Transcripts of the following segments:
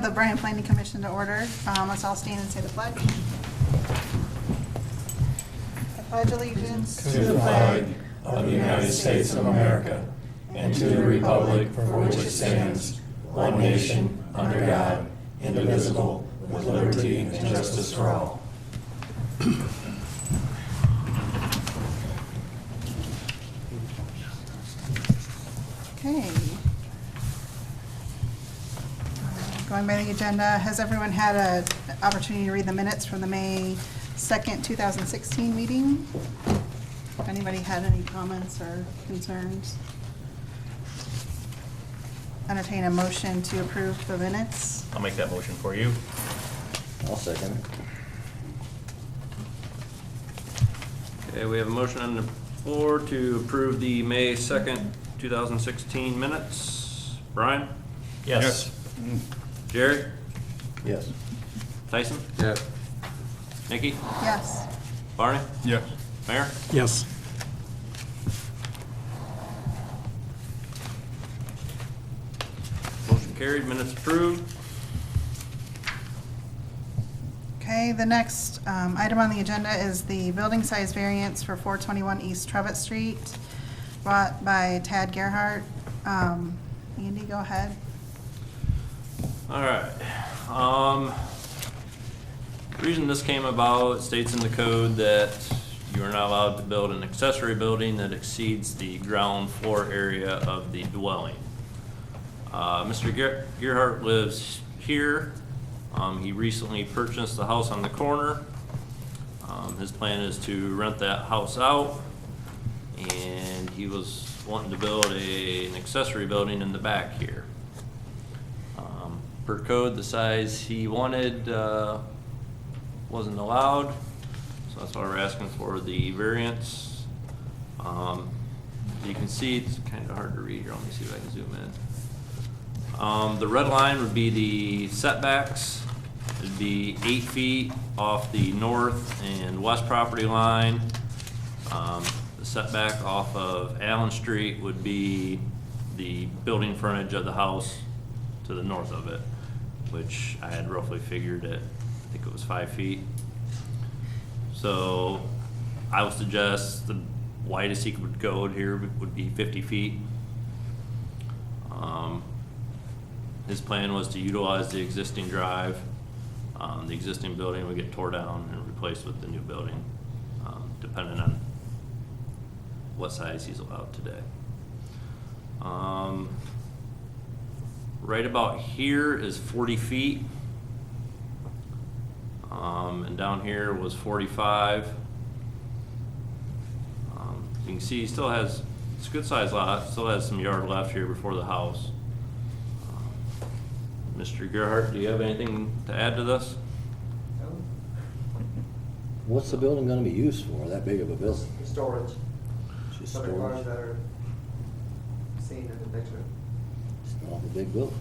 The Bryan Planning Commission to order. Let's all stand and say the pledge. I pledge allegiance to the flag of the United States of America and to the republic for which it stands, one nation, under God, indivisible, with liberty and justice for all. Okay. Going by the agenda, has everyone had an opportunity to read the minutes from the May 2nd, 2016 meeting? If anybody had any comments or concerns? Entertain a motion to approve the minutes. I'll make that motion for you. I'll second it. Okay, we have a motion on the floor to approve the May 2nd, 2016 minutes. Brian? Yes. Jerry? Yes. Tyson? Yes. Nikki? Yes. Barney? Yes. Mayor? Yes. Motion carried, minutes approved. Okay, the next item on the agenda is the building size variance for 421 East Trevitt Street, brought by Tad Gerhardt. Andy, go ahead. All right. The reason this came about, it states in the code that you are not allowed to build an accessory building that exceeds the ground floor area of the dwelling. Mr. Gerhardt lives here. He recently purchased the house on the corner. His plan is to rent that house out, and he was wanting to build an accessory building in the back here. Per code, the size he wanted wasn't allowed, so that's why we're asking for the variance. You can see it's kind of hard to read here. Let me see if I can zoom in. The red line would be the setbacks. It'd be 8 feet off the north and west property line. The setback off of Allen Street would be the building frontage of the house to the north of it, which I had roughly figured at, I think it was 5 feet. So I would suggest the widest he could go here would be 50 feet. His plan was to utilize the existing drive. The existing building would get tore down and replaced with the new building, depending on what size he's allowed today. Right about here is 40 feet. And down here was 45. You can see he still has, it's a good sized lot, still has some yard left here before the house. Mr. Gerhardt, do you have anything to add to this? What's the building gonna be used for, that big of a building? Storage. Just Other cars storage? that are seen in the picture. It's not a big building.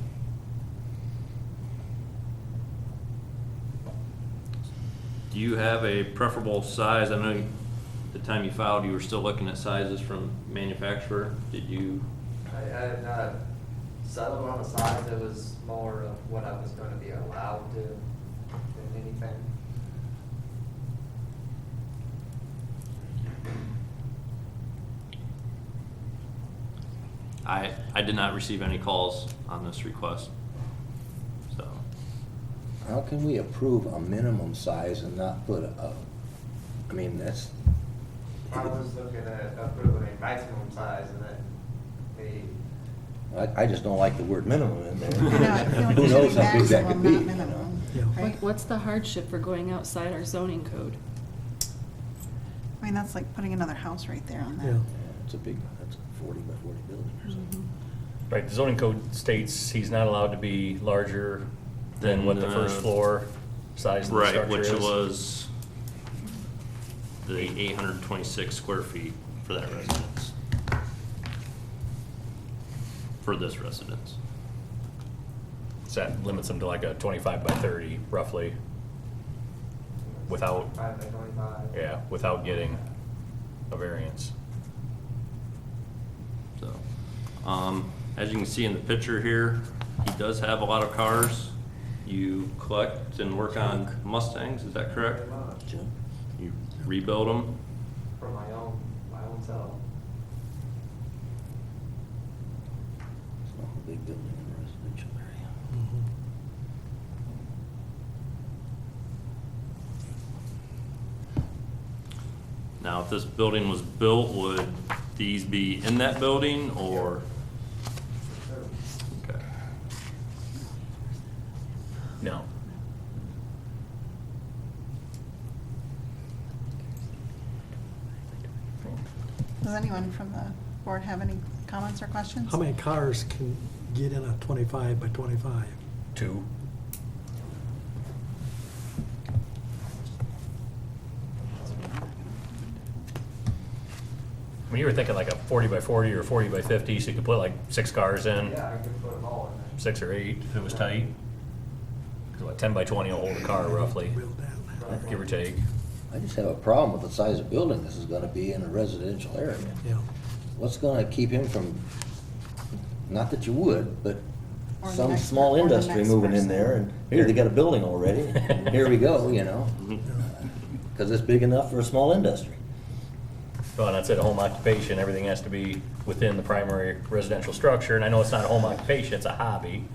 Do you have a preferable size? I know the time you filed, you were still looking at sizes from manufacturer. Did you? I have not settled on a size. It was more of what I was gonna be allowed to than anything. I did not receive any calls on this request, so. How can we approve a minimum size and not put a, I mean, that's, I was looking at approving a maximum size and then the I just don't like the word minimum in there. I know, I feel like Who it should knows be how big that maximum, could be, not you know? minimum, right? What's the hardship for going outside our zoning code? I mean, that's like putting another house right there on that. Yeah, it's a big, that's a 40 by 40 building or something. Right, the zoning code states he's not allowed to be larger than what the first floor size of the Right, structure which is. was the 826 square feet for that residence. For this residence. So that limits them to like a 25 by 30 roughly, without, 5 by 25. yeah, without getting a variance. So, as you can see in the picture here, he does have a lot of cars You collect and work on Mustangs, is that correct? Pretty much, Jim? You rebuild them? for my own self. It's not a big building in a residential area. Now, if this building was built, would these be in that building or? Okay. No. Does anyone from the board have any comments or questions? How many cars can get in a 25 by 25? 2. I mean, you were thinking like a 40 by 40 or 40 by 50, so you could put like 6 cars in, Yeah, I could put them all in there. 6 or 8 if it was tight. 'Cause what, 10 by 20 will hold a car roughly, Build that. give or take. I just have a problem with the size of building this is gonna be in a residential area. Yeah. What's gonna keep him from, not that you would, but Or the some next small or the industry next moving in person. there, and here, they got a building already, here we go, you know? Cause it's big enough for a small industry. Well, and that's it, a home occupation, everything has to be within the primary residential structure, and I know it's not a home occupation, it's a hobby.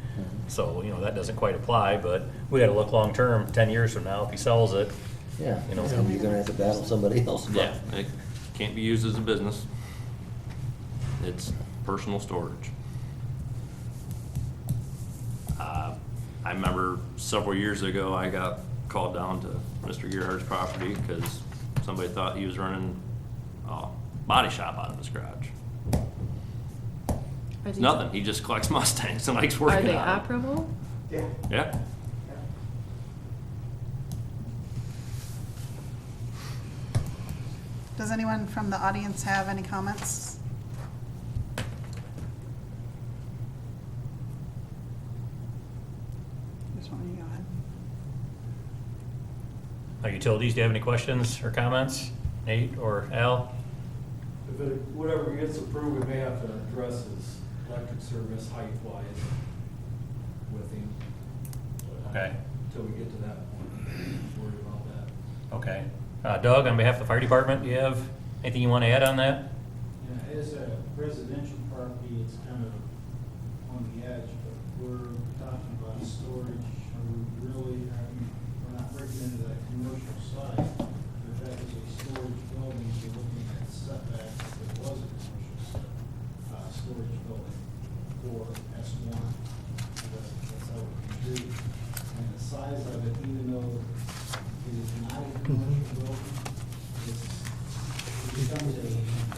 So, you know, that doesn't quite apply, but we gotta look long-term, 10 years from now, if he sells it, Yeah, You know. you're gonna have to battle somebody else. Yeah, it can't be used as a business. It's personal storage. I remember several years ago, I got called down to Mr. Gearhart's property because somebody thought he was running a body shop out of his garage. Are these- Nothing, he just collects Mustangs and likes Are working they on them. operable? Yeah. Yeah. Does anyone from the audience have any comments? Just want you to go ahead. Utilities, do you have any questions or comments? Nate or Al? If it, whatever gets approved, we may have to address his electric service height-wise with him. Okay. Until we get to that point, worry about that. Okay. Doug, on behalf of the fire department, do you have anything you want to add on that? Yeah, as a residential property, it's kind of on the edge, but we're talking about storage. Are we really, we're not breaking into that commercial side. If that is a storage building, you're looking at setbacks if it was a commercial storage building for S1. That's how it can be. And the size of it, even though it is not a commercial building, it becomes a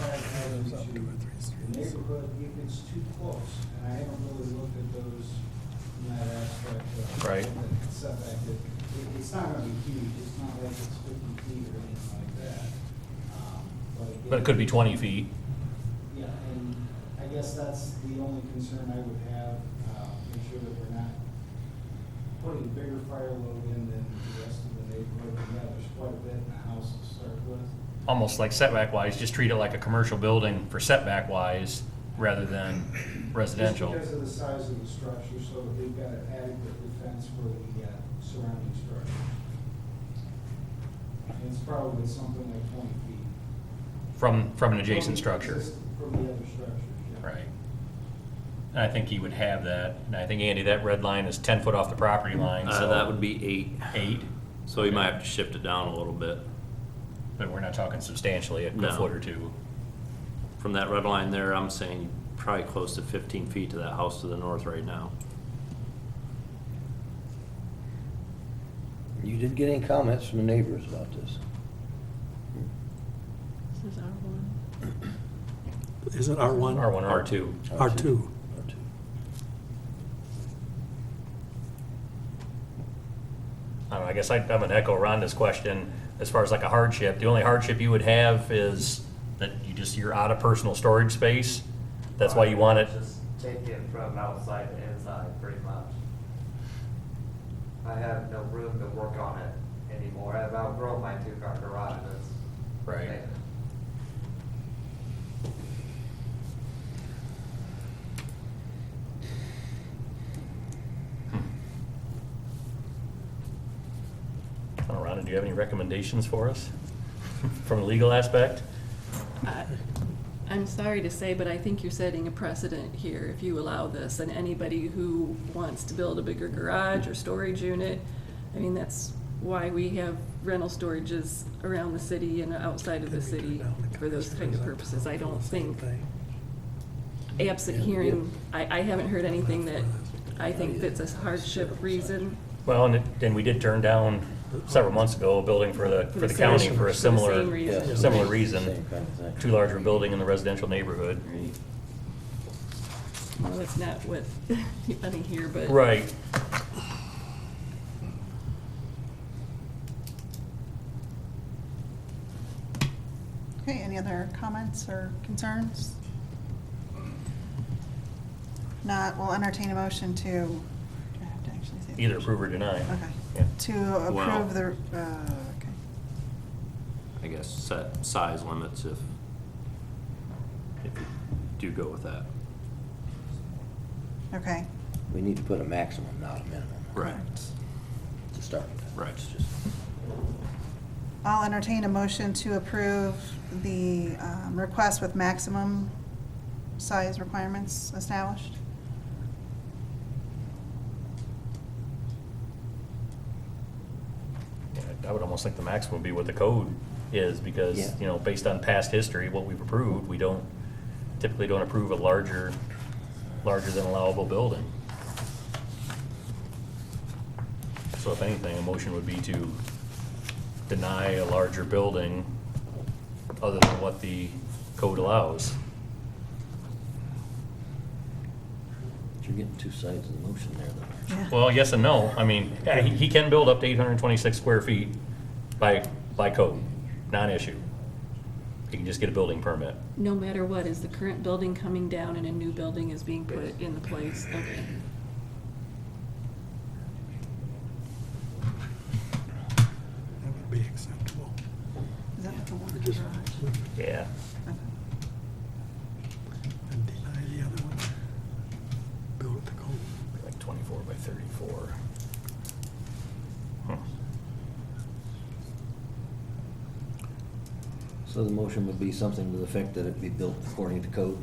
hazard to the neighborhood if it's too close. And I haven't really looked at those from that aspect of Right. the setback. It's not gonna be huge, it's not like it's 50 feet or anything like that. But it could be 20 feet. Yeah, and I guess that's the only concern I would have, make sure that we're not putting bigger fire load in than the rest of the neighborhood. Yeah, there's quite a bit in the house to start with. Almost like setback wise, just treat it like a commercial building for setback wise rather than residential. Just because of the size of the structure, so that they've got an adequate defense for the surrounding structure. And it's probably something like 20 feet. From an adjacent structure. From the other structures, yeah. Right. And I think he would have that. And I think, Andy, that red line is 10 foot off the property line, so. That would be 8. 8, So you might have to shift it down a little bit. but we're not talking substantially, a No. foot or two. From that red line there, I'm saying probably close to 15 feet to that house to the north right now. You did get any comments from the neighbors about this? This is R1. Is it R1? R1 or R2. R2. R2. I don't know, I guess I'm gonna echo Rhonda's question as far as like a hardship. The only hardship you would have is that you're out of personal storage space. That's why you want it. Just take it from outside to inside, pretty much. I have no room to work on it anymore. I've outgrown my 2-car garage. That's Right. do you have any recommendations for us from a legal aspect? I'm sorry to say, but I think you're setting a precedent here if you allow this, and anybody who wants to build a bigger garage or storage unit, I mean, that's why we have rental storages around the city and outside of the city for those kind of purposes. I don't think, absent hearing, I haven't heard anything that I think that's a hardship reason. Well, and we did turn down several months ago a building for the county for a similar, same reason. similar Same reason. kind of thing. Too large of a building in the residential neighborhood. Well, that's not what you want to hear, but. Right. Okay, any other comments or concerns? Not, we'll entertain a motion to, do I have to actually say? Either approve or deny. Okay. Yeah. To Well- approve the, okay. I guess set size limits if you do go with that. Okay. We need to put a maximum, not a minimum, Right. to start with. Right. It's just- I'll entertain a motion to approve the request with maximum size requirements established. Yeah, I would almost think the maximum would be what the code is, because, Yeah. you know, based on past history, what we've approved, we typically don't approve a larger than allowable building. So if anything, a motion would be to deny a larger building other than what the code allows. You're getting two sides of the motion there, though. Yeah. Well, yes and no. I mean, yeah, he can build up to 826 square feet by code, non-issue. He can just get a building permit. No matter what, is the current building coming down and a new building is being put in the place? Okay. That would be acceptable. Is that what the one We in the just, garage? Yeah. Okay. and deny the other one. Build it to code. Like 24 by 34. Huh. So the motion would be something to the effect that it be built according to code?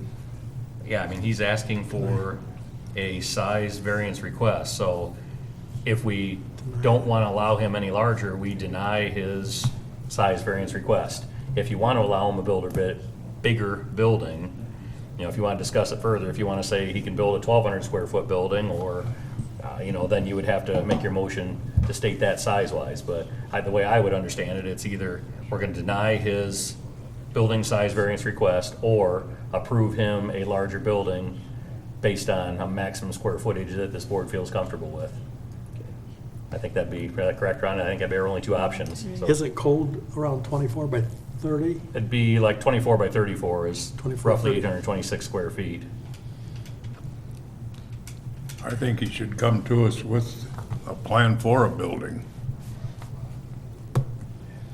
Yeah, I mean, he's asking for a size variance request, so if we don't want to allow him any larger, we deny his size variance request. If you want to allow him to build a bit bigger building, you know, if you want to discuss it further, if you want to say he can build a 1,200 square foot building, or, you know, then you would have to make your motion to state that size-wise. But the way I would understand it, it's either we're going to deny his building size variance request or approve him a larger building based on a maximum square footage that this board feels comfortable with. I think that'd be correct, Ron. I think there are only two options. So Isn't code around 24 by 30? it'd be like 24 by 34 is 24, roughly 30. 826 square feet. I think he should come to us with a plan for a building.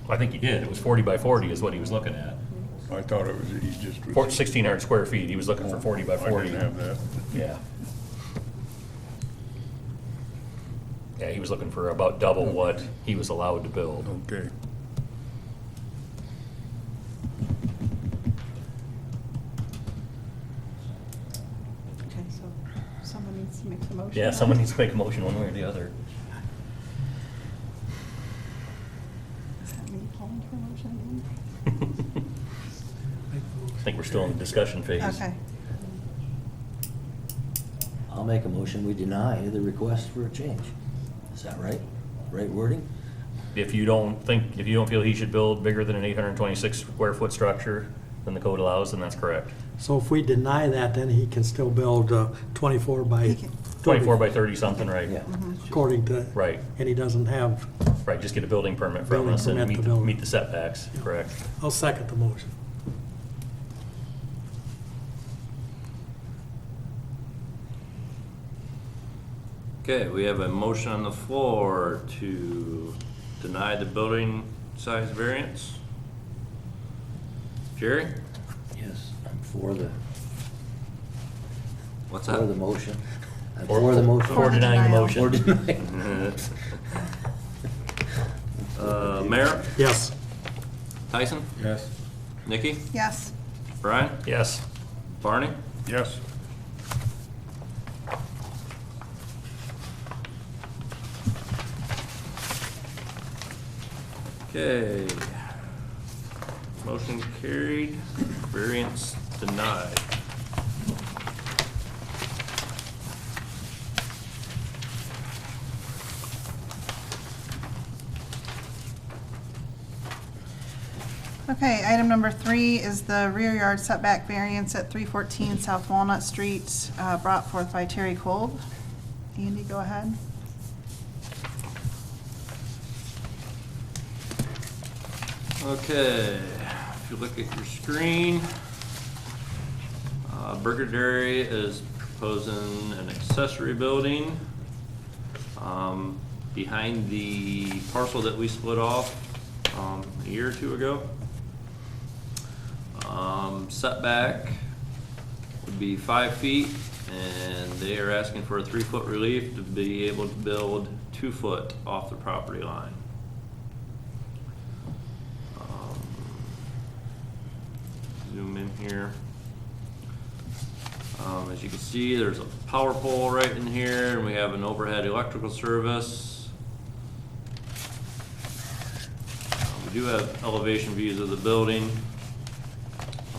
I think he did. It was 40 by 40 is what he was looking at. I thought it was, he just was. 1,600 square feet. He was looking for 40 by 40. I didn't have that. Yeah. Yeah, he was looking for about double what he was allowed to build. Okay. Okay, so someone needs to make the motion. Yeah, someone needs to make a motion one way or the other. Is that me calling for a motion? I think we're still in the discussion phase. Okay. I'll make a motion, we deny the request for a change. Is that right? Right wording? If you don't feel he should build bigger than an 826 square foot structure than the code allows, then that's correct. So if we deny that, then he can still build 24 by He can- 30. 24 by 30 something, right? Yeah. According to. Right. And he doesn't have, Right, just get a building permit from Building us and permit to build. meet the setbacks, correct? I'll second the motion. Okay, we have a motion on the floor to deny the building size variance. Jerry? Yes, I'm for the, What's for the that? motion. I'm For- for the motion. For denying the denial. motion. For denying. Mayor, Yes. Tyson, Yes. Nikki, Yes. Bryan, Yes. Barney. Yes. Okay. Motion carried, variance denied. Okay, item number 3 is the rear yard setback variance at 314 South Walnut Street, brought forth by Terry Kolb. Andy, go ahead. Okay, if you look at your screen, Burger Dairy is proposing an accessory building behind the parcel that we split off a year or two ago. Setback would be 5 feet, and they are asking for a 3-foot relief to be able to build 2 foot off the property line. Zoom in here. As you can see, there's a power pole right in here, and we have an overhead electrical service. We do have elevation views of the building.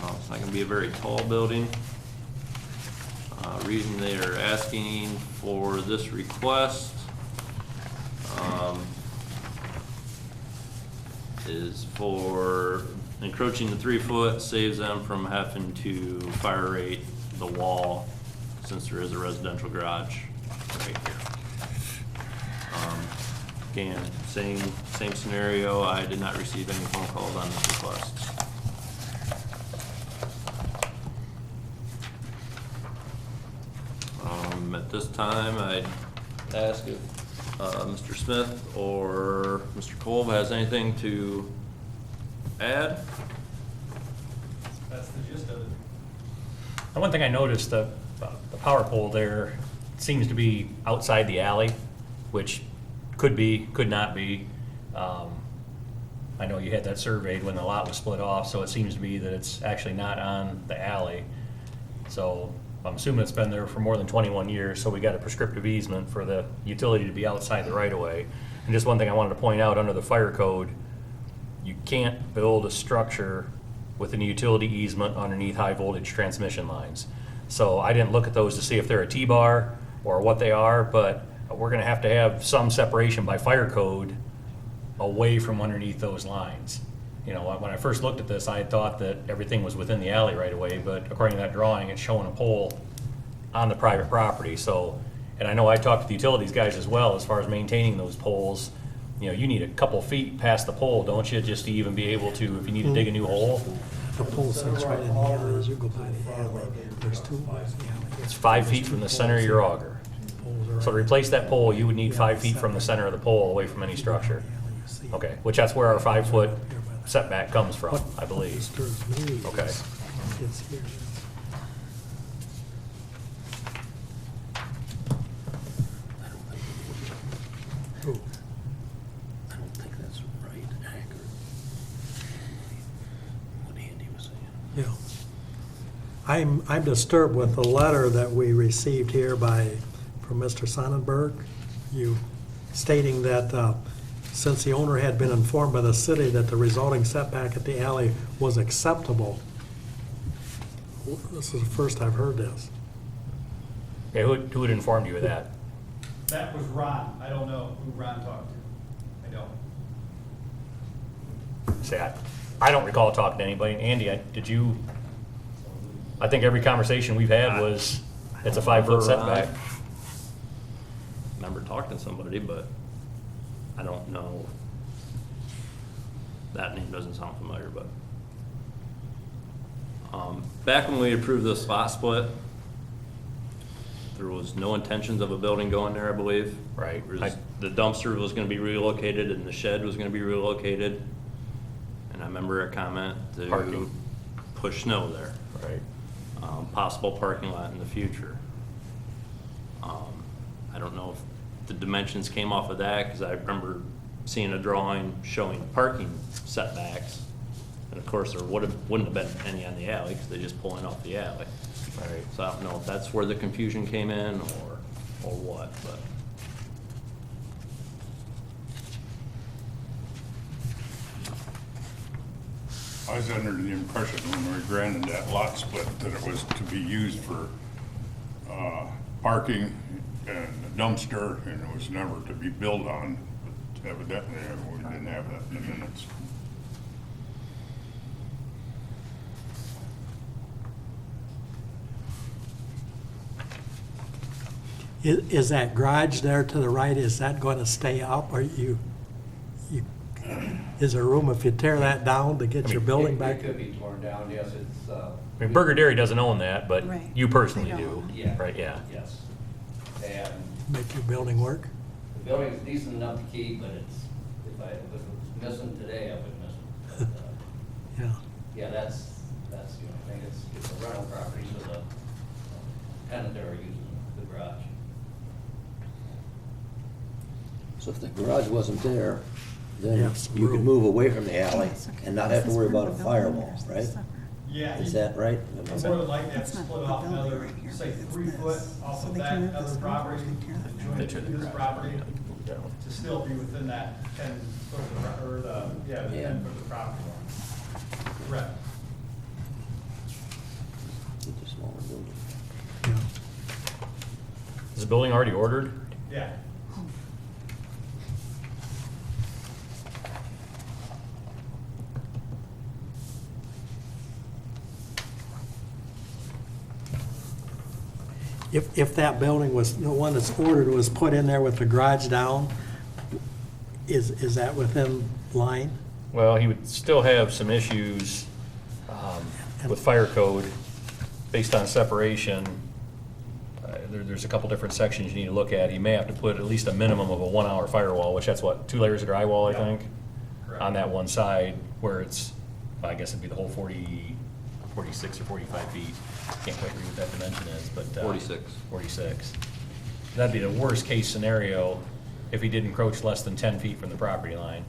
It's not gonna be a very tall building. Reason they are asking for this request is for encroaching the 3 foot saves them from having to fire rate the wall, since there is a residential garage right here. Again, same scenario. I did not receive any phone calls on this request. At this time, I'd ask if Mr. Smith or Mr. Kolb has anything to add. That's the gist of it. And one thing I noticed, the power pole there seems to be outside the alley, which could be, could not be. I know you had that surveyed when the lot was split off, so it seems to be that it's actually not on the alley. So I'm assuming it's been there for more than 21 years, so we got a prescriptive easement for the utility to be outside the right-of-way. And just one thing I wanted to point out, under the fire code, you can't build a structure with an utility easement underneath high-voltage transmission lines. So I didn't look at those to see if they're a T-bar or what they are, but we're gonna have to have some separation by fire code away from underneath those lines. You know, when I first looked at this, I had thought that everything was within the alley right away, but according to that drawing, it's showing a pole on the private property. So, and I know I talked to the utilities guys as well, as far as maintaining those poles. You know, you need a couple feet past the pole, don't you, just to even be able to, if you need to dig a new hole? The pole sits right in the alley as you go by the alley. There's 2 in the alley. It's 5 feet from the center of your auger. So to replace that pole, you would need 5 feet from the center of the pole away from any structure. Okay, which that's where our 5 foot setback comes from, I believe. Disturbs me is Okay. it's here. Ooh, I don't think that's right, accurate. What Andy was saying. yeah. I'm disturbed with the letter that we received here from Mr. Sonnenberg. You stating that since the owner had been informed by the city that the resulting setback at the alley was acceptable. This is the first I've heard this. Okay, who had informed you of that? That was Ron. I don't know who Ron talked to. I don't. Say, I don't recall talking to anybody. Andy, did you? I think every conversation we've had was, it's a 5 foot setback. Remember talking to somebody, but I don't know. That name doesn't sound familiar, but. Back when we approved the slot split, there was no intentions of a building going there, I believe. Right. The dumpster was gonna be relocated and the shed was gonna be relocated. And I remember a comment to Parking. push snow there. Right. Possible parking lot in the future. I don't know if the dimensions came off of that, because I remember seeing a drawing showing parking setbacks. And of course, there wouldn't have been any on the alley, because they're just pulling off the alley. Right. So I don't know if that's where the confusion came in, or what, but. I was under the impression when we granted that lot split that it was to be used for parking and a dumpster, and it was never to be built on. But evidently, we didn't have that in the minutes. Is that garage there to the right, is that going to stay up, or is there room if you tear that down to get your building back? It could be torn down, yes, it's, I mean, Burger Dairy doesn't own that, but Right. you personally They do, don't. yeah. right, yeah. Yes. And Make your building work? the building's decent enough to keep, but it's, if it was missing today, I would miss it. But, Yeah. yeah, that's the only thing, it's a rental property, so the tenant there are using the garage. So if the garage wasn't there, then Yes, you could room. move away from the alley It's okay. and not Is have to this worry part about a of the building or firewall, is this right? separate? Yeah. Is that right? I would like to have It's not split the off building another, right here, say, it's 3 this. foot off So of they can that move other this property, one, tear that down. They to took join the this garage property, down. to still be within that 10 foot of the, or the, yeah, the Yeah. 10 foot of the property line. Correct. It's a smaller building. Yeah. Is the building already ordered? Yeah. If that building was, the one that's ordered was put in there with the garage down, is that within line? Well, he would still have some issues with fire code based on separation. There's a couple different sections you need to look at. He may have to put at least a minimum of a 1-hour firewall, which that's what, 2 layers of drywall, I Yeah. think? Correct. On that one side, where it's, I guess it'd be the whole 46 or 45 feet. Can't quite read what that dimension is, but. 46. 46. That'd be the worst case scenario if he did encroach less than 10 feet from the property line.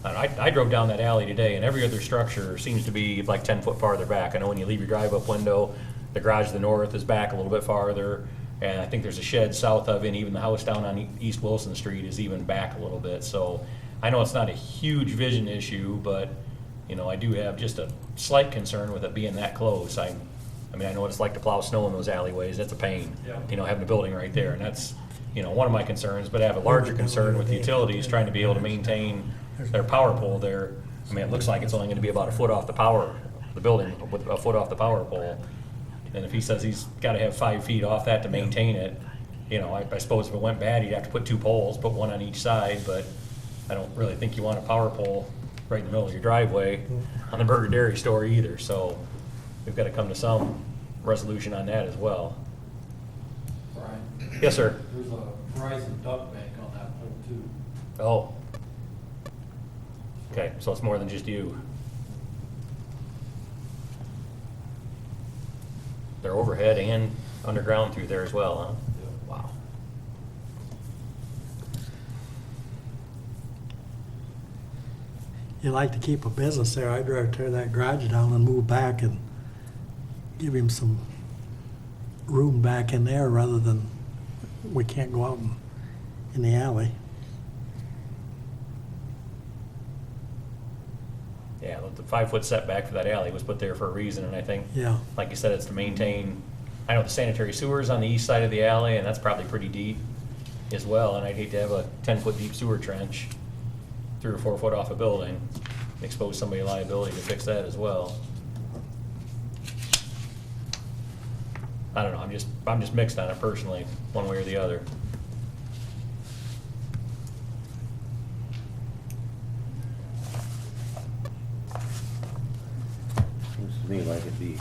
I drove down that alley today, and every other structure seems to be like 10 foot farther back. I know when you leave your drive-up window, the garage to the north is back a little bit farther, and I think there's a shed south of it, and even the house down on East Wilson Street is even back a little bit. So I know it's not a huge vision issue, but, you know, I do have just a slight concern with it being that close. I mean, I know what it's like to plow snow in those alleyways. That's a pain, Yeah. you know, having a building right there, and that's, you know, one of my concerns. But I have a larger concern with utilities trying to be able to maintain their power pole there. I mean, it looks like it's only gonna be about a foot off the building, with a foot off the power pole. And if he says he's gotta have 5 feet off that to maintain it, you know, I suppose if it went bad, he'd have to put 2 poles, put one on each side, but I don't really think you want a power pole right in the middle of your driveway on the Burger Dairy store either, so we've gotta come to some resolution on that as well. Brian, Yes, sir. there's a Verizon duct bank on that pole too. Oh. Okay, so it's more than just you. They're overhead and underground through there as well, huh? Wow. You like to keep a business there, I'd rather tear that garage down and move back and give him some room back in there rather than we can't go out in the alley. Yeah, the 5-foot setback for that alley was put there for a reason, and I think, Yeah. like you said, it's to maintain, I know the sanitary sewer's on the east side of the alley, and that's probably pretty deep as well, and I'd hate to have a 10-foot deep sewer trench 3 or 4 foot off a building, expose somebody to liability to fix that as well. I don't know, I'm just mixed on it personally, one way or the other. Seems to me like it'd be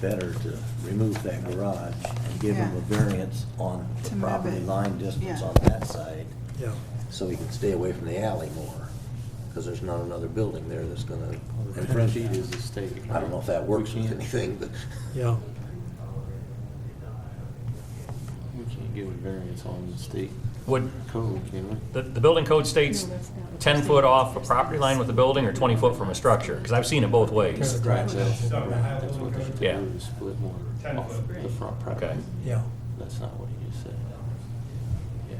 better to remove that garage and give him a Yeah. variance on the To move property it. line distance Yeah. on that side, Yeah. so he can stay away from the alley more, because there's not another building there that's gonna infringe it. is the state. I don't know if that works with anything, but Yeah. We can't give a variance on the state Would, code, can we? the building code states No, that's not what 10 you're foot saying. off a property line with the building or 20 foot from a structure? Because I've seen it both ways. That's what Yeah. they should Yeah. do, is split more 10 off foot. the front property. Okay. Yeah. That's not what he just said. Yeah.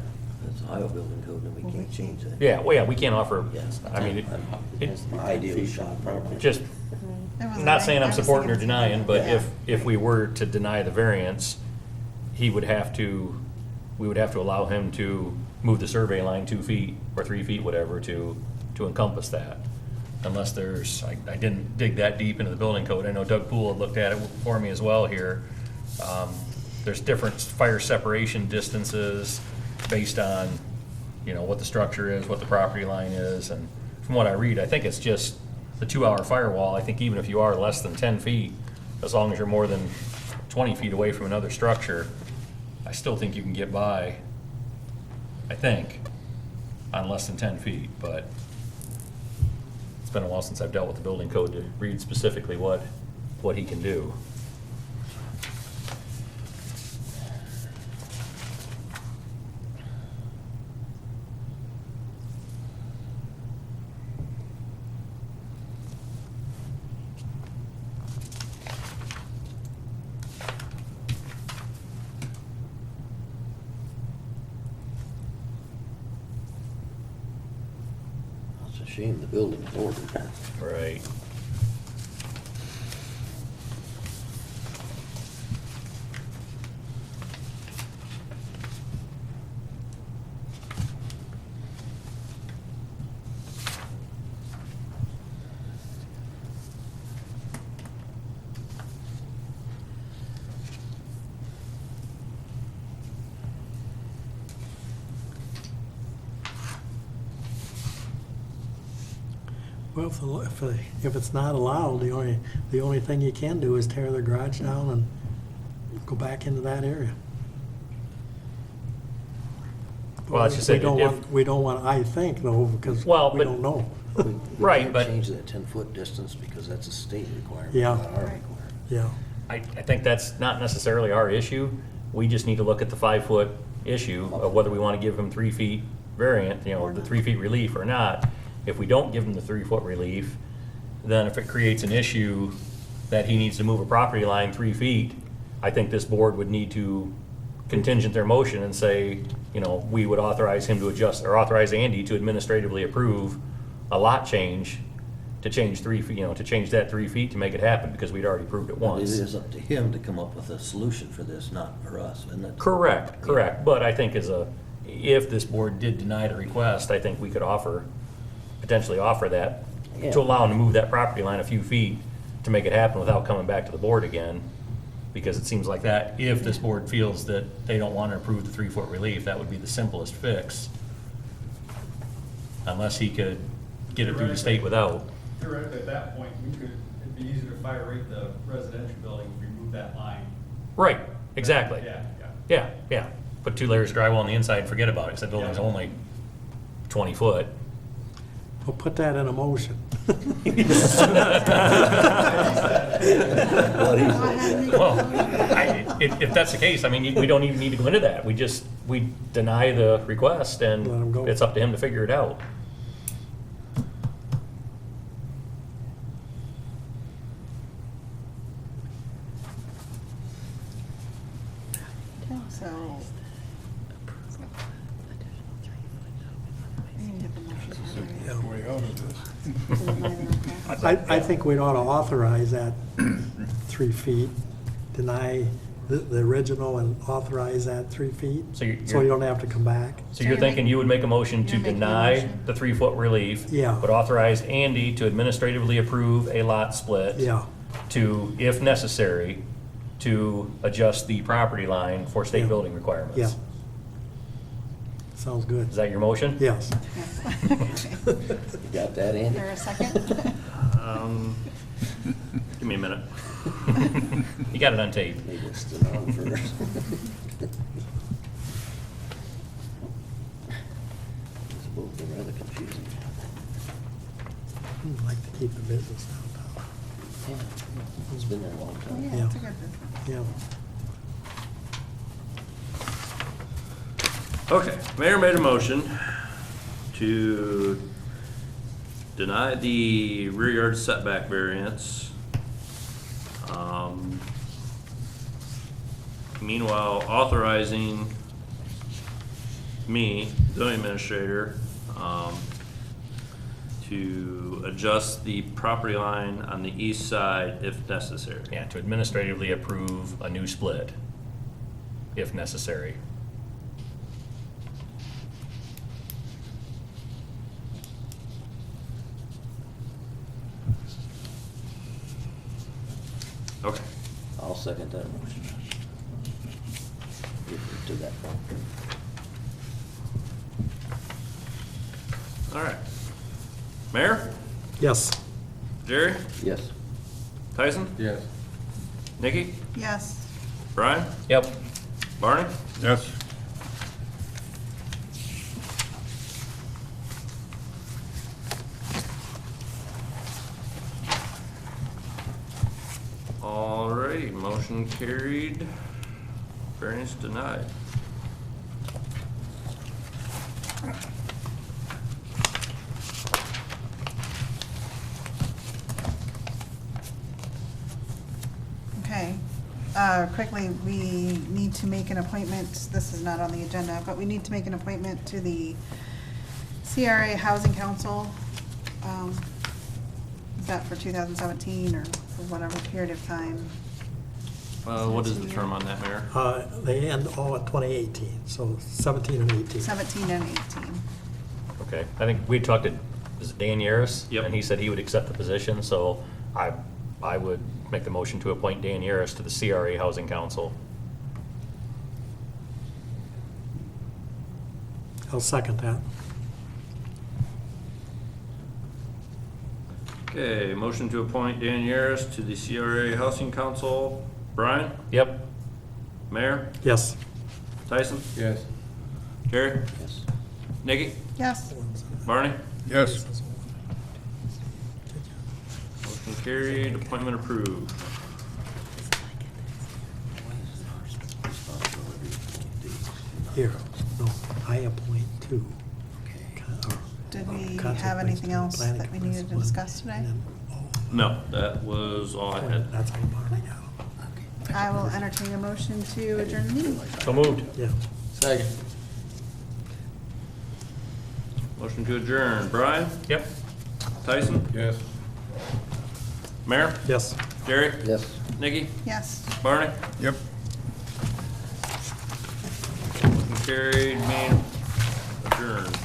That's Ohio building code, and we can't change that. Yeah, well, yeah, we can't offer, Yes. I mean, it, has to be 10 Ideally feet from shot the property. just, That was not the saying thing I'm I was supporting or thinking. denying, but Yeah. if we were to deny the variance, he would have to, we would have to allow him to move the survey line 2 feet or 3 feet, whatever, to encompass that. Unless there's, I didn't dig that deep into the building code. I know Doug Poole had looked at it for me as well here. There's different fire separation distances based on, you know, what the structure is, what the property line is, and from what I read, I think it's just the 2-hour firewall. I think even if you are less than 10 feet, as long as you're more than 20 feet away from another structure, I still think you can get by, I think, on less than 10 feet, but it's been a while since I've dealt with the building code to read specifically what he can do. It's a shame the building is ordered. Right. Well, if it's not allowed, the only thing you can do is tear the garage down and go back into that area. Well, as you said, We don't want, I think, though, because Well, we but- don't know. We Right, can't but- change that 10-foot distance because that's a state requirement, Yeah. not our requirement. Yeah, I think that's not necessarily our issue. We just need to look at the 5-foot issue of whether we want to give him 3 feet variant, you know, the 3 feet relief or not. If we don't give him the 3-foot relief, then if it creates an issue that he needs to move a property line 3 feet, I think this board would need to contingent their motion and say, you know, we would authorize him to adjust, or authorize Andy to administratively approve a lot change to change 3 feet, you know, to change that 3 feet to make it happen, because we'd already proved it But it once. is up to him to come up with a solution for this, not for us, isn't it? Correct, correct. But I think if this board did deny the request, I think we could potentially offer that, Yeah. to allow him to move that property line a few feet to make it happen without coming back to the board again. Because it seems like that, if this board feels that they don't want to approve the 3-foot relief, that would be the simplest fix. Unless he could get it through the state without. Theoretically, at that point, it'd be easier to fire rate the residential building if we move that line. Right, exactly. Yeah. Yeah. Put 2 layers of drywall on the inside and forget about it, because that building's only 20 foot. we'll put that in a motion. Well, if that's the case, I mean, we don't even need to go into that. We deny the request, Let him and go. it's up to him to figure it out. So. we need to have a motion. Way out of this. I think we'd ought to authorize that 3 feet, deny the original and authorize that 3 feet, So you're- so you don't have to come back. So you're thinking you would make a motion to You're making a deny motion. the 3-foot relief? Yeah. But authorize Andy to administratively approve a lot split? Yeah. To, if necessary, to adjust the property line for state Yeah. building requirements? Yeah. Sounds good. Is that your motion? Yes. You got that, Is Andy? there a second? Give me a minute. You got it on tape. Need to sit down first. This will be rather confusing. I'd like to keep the business downtown. Yeah, it's been there a long Oh, time. yeah, it's a good business. Yeah. Okay, Mayor made a motion to deny the rear yard setback variance. Meanwhile, authorizing me, zoning administrator, to adjust the property line on the east side if necessary. Yeah, to administratively approve a new split, if necessary. Okay. I'll second that motion. If to that point. All right. Mayor? Yes. Jerry? Yes. Tyson? Yes. Nikki? Yes. Bryan? Yep. Barney? Yes. Alrighty, motion carried. Variance denied. Okay. Quickly, we need to make an appointment, this is not on the agenda, but we need to make an appointment to the CRA Housing Council. Is that for 2017 or for whatever period of time? What is the term on that, Mayor? They end all at 2018, so 17 and 18. 17 and 18. Okay, I think we talked to, is it Dan Yaris? Yep. And he said he would accept the position, so I would make the motion to appoint Dan Yaris to the CRA Housing Council. I'll second that. Okay, motion to appoint Dan Yaris to the CRA Housing Council. Bryan? Yep. Mayor? Yes. Tyson? Yes. Jerry? Yes. Nikki? Yes. Barney? Yes. Motion carried, appointment approved. Here, no, I appoint two. Did we Contact have anything else planning that we needed to commission. discuss today? And then, No, that was all I had. That's how Barney got them. I will entertain a motion to adjourn the meeting. So moved. Yeah. Second. Motion to adjourn. Bryan? Yep. Tyson? Yes. Mayor? Yes. Jerry? Yes. Nikki? Yes. Barney? Yep. Motion carried, meeting adjourned.